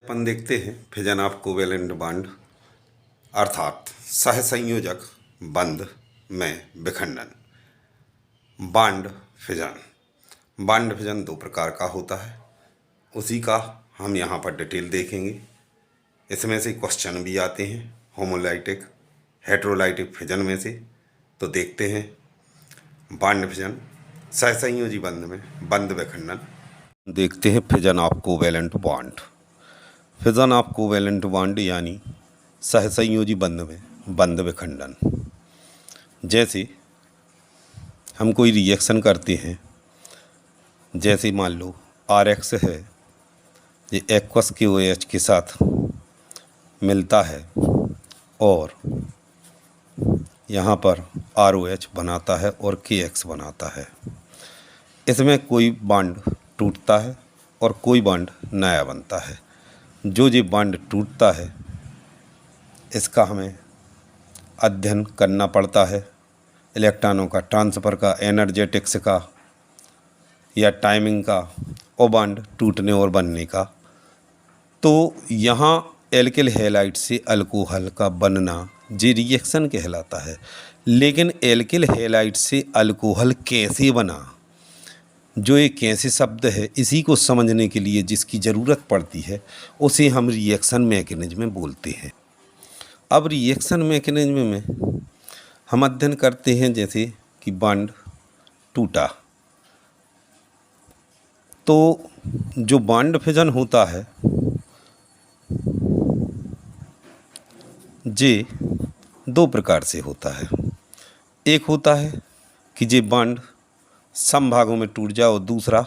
अपन देखते हैं fission of covalent bond अर्थात सहसंयोजक बंध में विखंडन। बॉन्ड फिजन दो प्रकार का होता है, उसी का हम यहाँ पर डिटेल देखेंगे। इसमें से क्वेश्चन भी आते हैं होमोलाइटिक हेटेरोलाइटिक फिजन में से। तो देखते हैं बॉन्ड फिजन सहसंयोजी बंध में बंध विखंडन। देखते हैं fission of covalent bond. Fission of covalent bond यानी सहसंयोजी बंध में बंध विखंडन। जैसे हम कोई रिएक्शन करते हैं, जैसे मान लो RX है, ये एक्वस KOH के साथ मिलता है और यहाँ पर ROH बनाता है और KX बनाता है। इसमें कोई बॉन्ड टूटता है और कोई बॉन्ड नया बनता है। जो ये बॉन्ड टूटता है इसका हमें अध्ययन करना पड़ता है, इलेक्ट्रॉनों का ट्रांसफ़र का, एनर्जेटिक्स का या टाइमिंग का और बॉन्ड टूटने और बनने का। तो यहाँ एल्किल हैलाइड से अल्कोहल का बनना ये रिएक्शन कहलाता है। लेकिन एल्किल हैलाइड से अल्कोहल कैसे बना, जो एक कैसे शब्द है, इसी को समझने के लिए जिसकी ज़रूरत पड़ती है उसे हम रिएक्शन मैकेनिज्म बोलते हैं। अब रिएक्शन मैकेनिज्म में हम अध्ययन करते हैं जैसे कि बॉन्ड टूटा, तो जो बॉन्ड फिजन होता है ये दो प्रकार से होता है। एक होता है कि ये बॉन्ड सम भागों में टूट जाए और दूसरा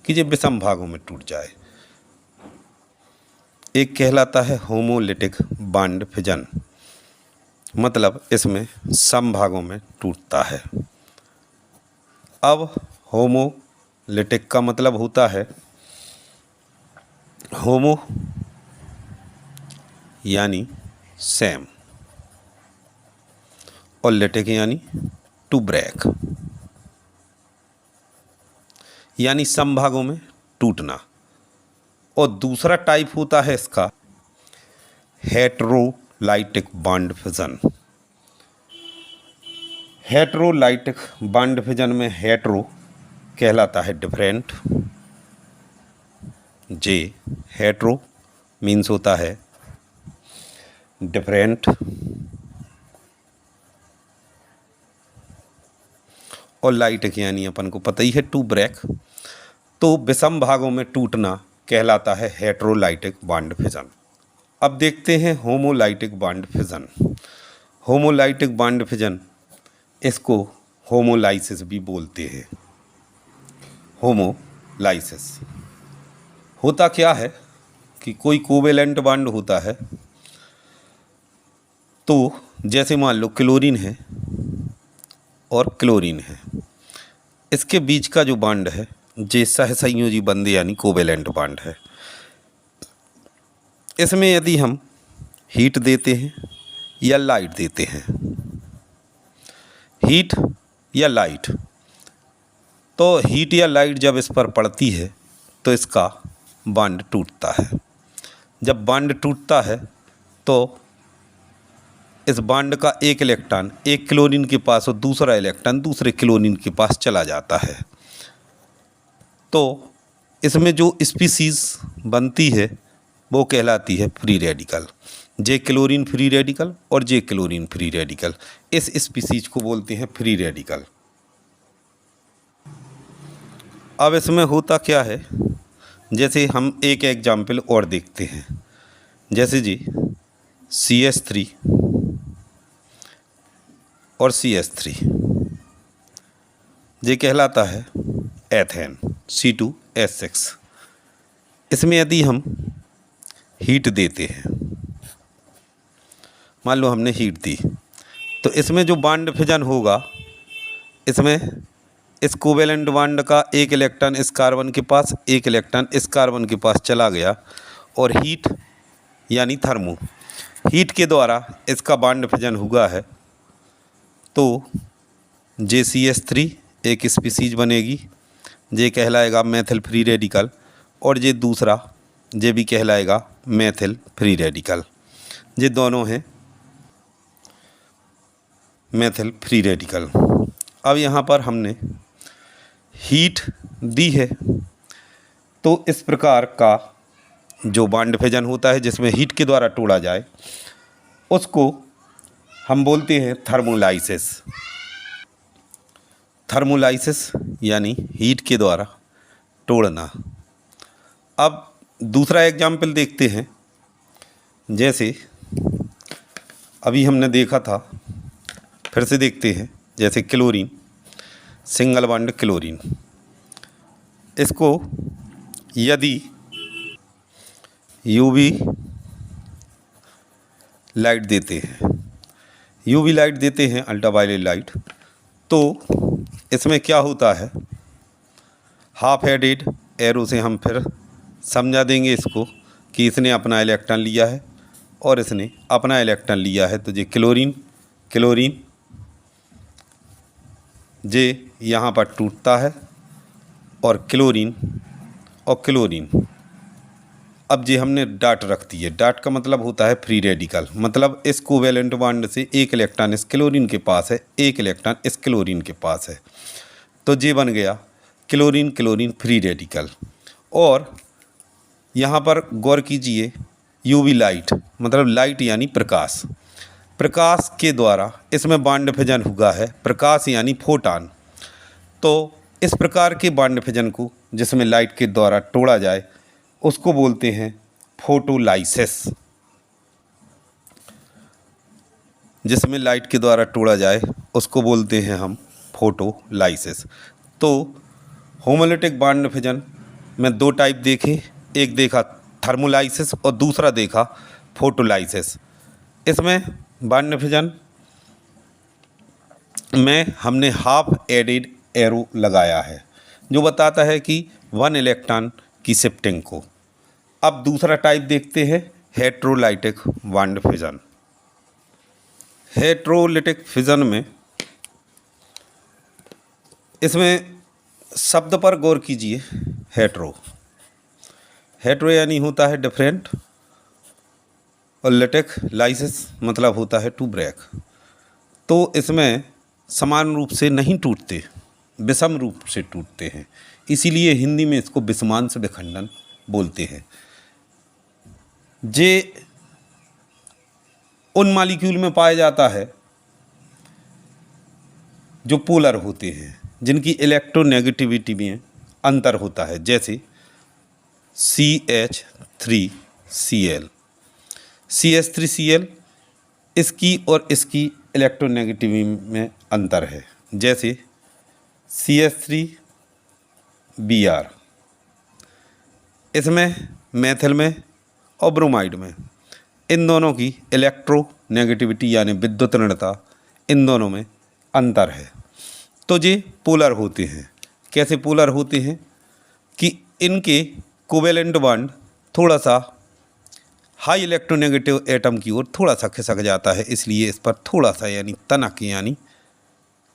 कि ये विषम भागों में टूट जाए। एक कहलाता है होमोलिटिक बॉन्ड फिजन, मतलब इसमें सम भागों में टूटता है। अब होमोलिटिक का मतलब होता है होमो यानी सेम और लिटिक यानी टू ब्रेक, यानी सम भागों में टूटना। और दूसरा टाइप होता है इसका हेटेरोलाइटिक बॉन्ड फिजन। हेटेरोलाइटिक बॉन्ड फिजन में हेटेरो कहलाता है डिफरेंट, जे हेटेरो मीन्स होता है डिफरेंट, और लाइटिक यानी अपन को पता ही है टू ब्रेक। तो विषम भागों में टूटना कहलाता है हेटेरोलाइटिक बॉन्ड फिजन। अब देखते हैं homolytic bond fission. Homolytic bond fission, इसको होमोलाइसिस भी बोलते हैं। होमोलाइसिस होता क्या है कि कोई कोवेलेंट बॉन्ड होता है, तो जैसे मान लो क्लोरीन है और क्लोरीन है, इसके बीच का जो बॉन्ड है ये सहसंयोजी बंध यानी कोवेलेंट बॉन्ड है। इसमें यदि हम हीट देते हैं या लाइट देते हैं, हीट या लाइट, तो हीट या लाइट जब इस पर पड़ती है तो इसका बॉन्ड टूटता है। जब बॉन्ड टूटता है तो इस बॉन्ड का एक इलेक्ट्रॉन एक क्लोरीन के पास और दूसरा इलेक्ट्रॉन दूसरे क्लोरीन के पास चला जाता है। तो इसमें जो स्पीसीज़ बनती है वो कहलाती है फ्री रेडिकल। जे क्लोरीन फ्री रेडिकल और जे क्लोरीन फ्री रेडिकल, इस स्पीसीज को बोलते हैं फ्री रेडिकल। अब इसमें होता क्या है, जैसे हम एक एग्जाम्पल और देखते हैं। जैसे जी CH3 और CH3 ये कहलाता है एथेन C2H6। इसमें यदि हम हीट देते हैं, मान लो हमने हीट दी, तो इसमें जो बॉन्ड फिजन होगा, इसमें इस कोवेलेंट बॉन्ड का एक इलेक्ट्रॉन इस कार्बन के पास, एक इलेक्ट्रॉन इस कार्बन के पास चला गया और हीट यानी थर्मो हीट के द्वारा इसका बॉन्ड फिजन हुआ है। तो JCH3 एक स्पीसीज बनेगी, ये कहलाएगा मेथिल फ्री रेडिकल, और ये दूसरा ये भी कहलाएगा मेथिल फ्री रेडिकल। ये दोनों हैं मेथिल फ्री रेडिकल। अब यहाँ पर हमने हीट दी है, तो इस प्रकार का जो बॉन्ड फिजन होता है जिसमें हीट के द्वारा तोड़ा जाए उसको हम बोलते हैं थर्मोलाइसिस। थर्मोलाइसिस यानी हीट के द्वारा तोड़ना। अब दूसरा एग्जाम्पल देखते हैं। जैसे अभी हमने देखा था, फिर से देखते हैं। जैसे क्लोरीन, सिंगल बॉन्ड क्लोरीन, इसको यदि यूवी लाइट देते हैं, यूवी लाइट देते हैं, अल्ट्रावायलेट लाइट, तो इसमें क्या होता है, हाफ हेडेड एरो से हम फिर समझा देंगे इसको कि इसने अपना इलेक्ट्रॉन लिया है और इसने अपना इलेक्ट्रॉन लिया है। तो ये क्लोरीन जे यहाँ पर टूटता है और क्लोरीन अब जे हमने डाट रख दी है। डाट का मतलब होता है फ्री रेडिकल, मतलब इस कोवेलेंट बॉन्ड से एक इलेक्ट्रॉन इस क्लोरीन के पास है, एक इलेक्ट्रॉन इस क्लोरीन के पास है, तो ये बन गया क्लोरीन फ्री रेडिकल। और यहाँ पर गौर कीजिए, यूवी लाइट मतलब लाइट यानी प्रकाश, प्रकाश के द्वारा इसमें बॉन्ड फिजन हुआ है, प्रकाश यानी फोटॉन। तो इस प्रकार के बॉन्ड फिजन को जिसमें लाइट के द्वारा तोड़ा जाए उसको बोलते हैं फोटोलाइसिस। जिसमें लाइट के द्वारा तोड़ा जाए उसको बोलते हैं हम फोटोलाइसिस। तो होमोलिटिक बॉन्ड फिजन में दो टाइप देखे, एक देखा थर्मोलाइसिस और दूसरा देखा फोटोलाइसिस। इसमें बॉन्ड फिजन में हमने हाफ एडेड एरो लगाया है जो बताता है कि 1 इलेक्ट्रॉन की शिफ्टिंग को। अब दूसरा टाइप देखते हैं heterolytic bond fission. Heterolytic fission में इसमें शब्द पर गौर कीजिए। हेट्रो यानी होता है डिफरेंट और लिटिक लाइसिस मतलब होता है टू ब्रेक। तो इसमें समान रूप से नहीं टूटते, विषम रूप से टूटते हैं, इसीलिए हिंदी में इसको विषमांश विखंडन बोलते हैं। जे उन मॉलिक्यूल में पाया जाता है जो पोलर होते हैं, जिनकी इलेक्ट्रोनेगेटिविटी में अंतर होता है, जैसे CH3Cl। CH3Cl इसकी और इसकी इलेक्ट्रोनेगेटिविटी में अंतर है, जैसे CH3Br। इसमें मेथिल में और ब्रोमाइड में इन दोनों की इलेक्ट्रोनेगेटिविटी यानी विद्युत ऋणता इन दोनों में अंतर है। तो ये पोलर होते हैं। कैसे पोलर होते हैं कि इनके कोवेलेंट बॉन्ड थोड़ा सा हाई इलेक्ट्रोनेगेटिव एटम की ओर थोड़ा सा खिसक जाता है, इसलिए इस पर थोड़ा सा यानी तनक यानी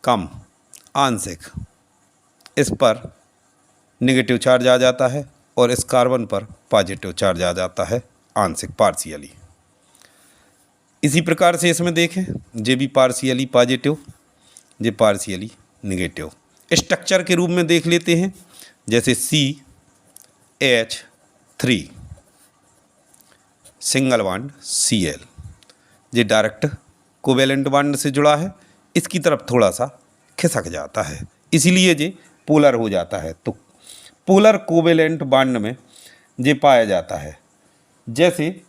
कम आंशिक इस पर नेगेटिव चार्ज आ जाता है और इस कार्बन पर पॉजिटिव चार्ज आ जाता है आंशिक, पार्शियली। इसी प्रकार से इसमें देखें, ये भी पार्शियली पॉजिटिव, ये पार्शियली नेगेटिव। स्ट्रक्चर के रूप में देख लेते हैं, जैसे CH3 सिंगल बॉन्ड Cl, ये डायरेक्ट कोवेलेंट बॉन्ड से जुड़ा है, इसकी तरफ थोड़ा सा खिसक जाता है, इसीलिए ये पोलर हो जाता है। तो पोलर कोवेलेंट बॉन्ड में ये पाया जाता है। जैसे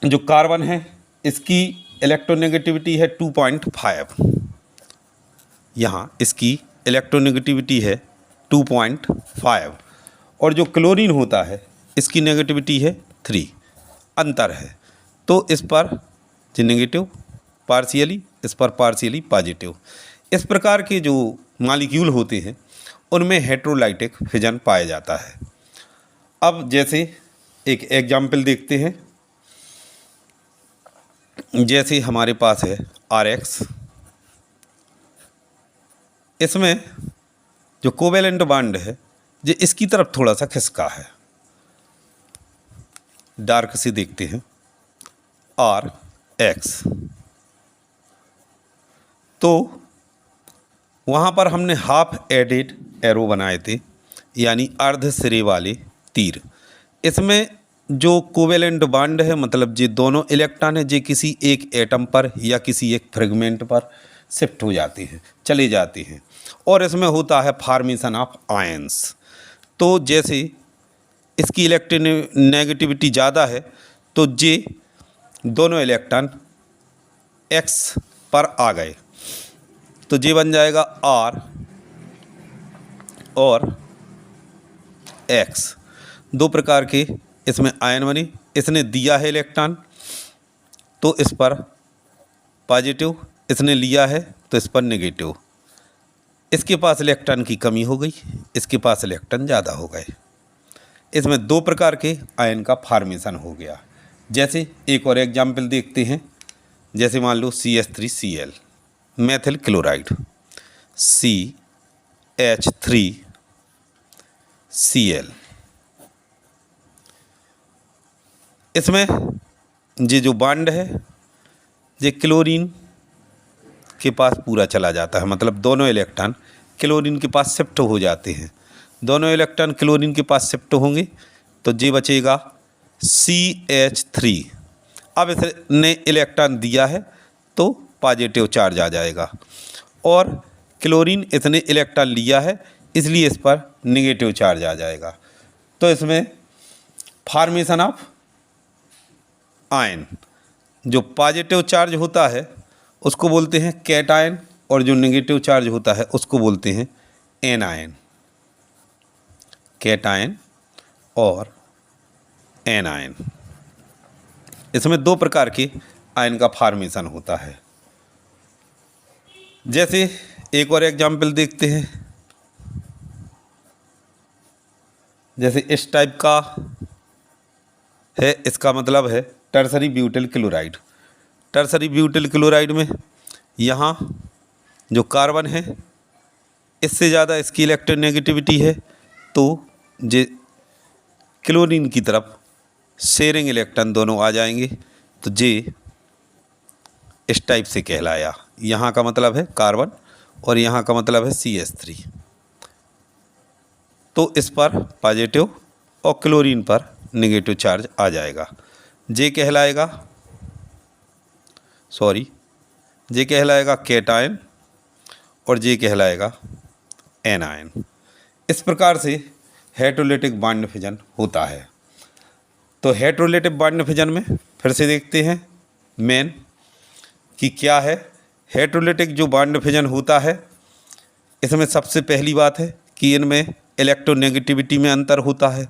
जो कार्बन है इसकी इलेक्ट्रोनेगेटिविटी है 2.5, यहाँ इसकी इलेक्ट्रोनेगेटिविटी है 2.5, और जो क्लोरीन होता है इसकी नेगेटिविटी है 3, अंतर है। तो इस पर जो नेगेटिव पार्शियली, इस पर पार्शियली पॉजिटिव। इस प्रकार के जो मॉलिक्यूल होते हैं उनमें हेट्रोलाइटिक फिजन पाया जाता है। अब जैसे एक एग्जाम्पल देखते हैं, जैसे हमारे पास है RX, इसमें जो कोवेलेंट बॉन्ड है ये इसकी तरफ थोड़ा सा खिसका है, डार्क से देखते हैं RX। तो वहाँ पर हमने हाफ एडेड एरो बनाए थे, यानी अर्ध सिरे वाले तीर। इसमें जो कोवेलेंट बॉन्ड है, मतलब ये दोनों इलेक्ट्रॉन है, ये किसी एक एटम पर या किसी एक फ्रेगमेंट पर शिफ्ट हो जाते हैं, चले जाते हैं, और इसमें होता है फॉर्मेशन ऑफ आयंस। तो जैसे इसकी इलेक्ट्रोनेगेटिविटी ज़्यादा है तो ये दोनों इलेक्ट्रॉन X पर आ गए, तो ये बन जाएगा R और X। दो प्रकार के इसमें आयन बने। इसने दिया है इलेक्ट्रॉन तो इस पर पॉजिटिव, इसने लिया है तो इस पर नेगेटिव। इसके पास इलेक्ट्रॉन की कमी हो गई, इसके पास इलेक्ट्रॉन ज़्यादा हो गए। इसमें दो प्रकार के आयन का फॉर्मेशन हो गया। जैसे एक और एग्जाम्पल देखते हैं, जैसे मान लो CH3Cl मेथिल क्लोराइड, CH3Cl। इसमें ये जो बॉन्ड है ये क्लोरीन के पास पूरा चला जाता है, मतलब दोनों इलेक्ट्रॉन क्लोरीन के पास शिफ्ट हो जाते हैं। दोनों इलेक्ट्रॉन क्लोरीन के पास शिफ्ट होंगे तो ये बचेगा CH3। अब इसने इलेक्ट्रॉन दिया है तो पॉजिटिव चार्ज आ जाएगा, और क्लोरीन इसने इलेक्ट्रॉन लिया है इसलिए इस पर नेगेटिव चार्ज आ जाएगा। तो इसमें फॉर्मेशन ऑफ आयन, जो पॉजिटिव चार्ज होता है उसको बोलते हैं कैटायन, और जो नेगेटिव चार्ज होता है उसको बोलते हैं एनायन। कैटायन और एनायन, इसमें दो प्रकार के आयन का फॉर्मेशन होता है। जैसे एक और एग्जाम्पल देखते हैं, जैसे इस टाइप का है, इसका मतलब है tertiary butyl chloride. Tertiary butyl chloride में यहाँ जो कार्बन है इससे ज़्यादा इसकी इलेक्ट्रोनेगेटिविटी है, तो ये क्लोरीन की तरफ शेयरिंग इलेक्ट्रॉन दोनों आ जाएंगे, तो ये इस टाइप से कहलाया। यहाँ का मतलब है कार्बन और यहाँ का मतलब है CH3। तो इस पर पॉजिटिव और क्लोरीन पर नेगेटिव चार्ज आ जाएगा। ये कहलाएगा कैटायन और ये कहलाएगा एनायन। इस प्रकार से हेटेरोलिटिक बॉन्ड फिजन होता है। तो हेटेरोलिटिक बॉन्ड फिजन में फिर से देखते हैं मेन कि क्या है। हेटेरोलिटिक जो बॉन्ड फिजन होता है इसमें सबसे पहली बात है कि इनमें इलेक्ट्रोनेगेटिविटी में अंतर होता है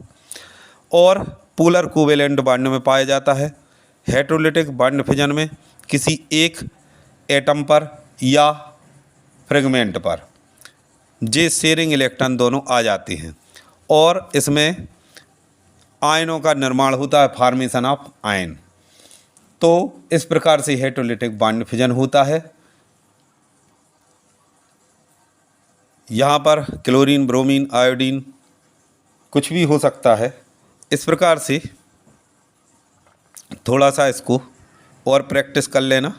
और पोलर कोवेलेंट बॉन्ड में पाया जाता है। हेटेरोलिटिक बॉन्ड फिजन में किसी एक एटम पर या फ्रेगमेंट पर जे शेयरिंग इलेक्ट्रॉन दोनों आ जाते हैं और इसमें आयनों का निर्माण होता है, फॉर्मेशन ऑफ आयन। तो इस प्रकार से हेटेरोलिटिक बॉन्ड फिजन होता है। यहाँ पर क्लोरीन, ब्रोमीन, आयोडीन कुछ भी हो सकता है। इस प्रकार से थोड़ा सा इसको और प्रैक्टिस कर लेना।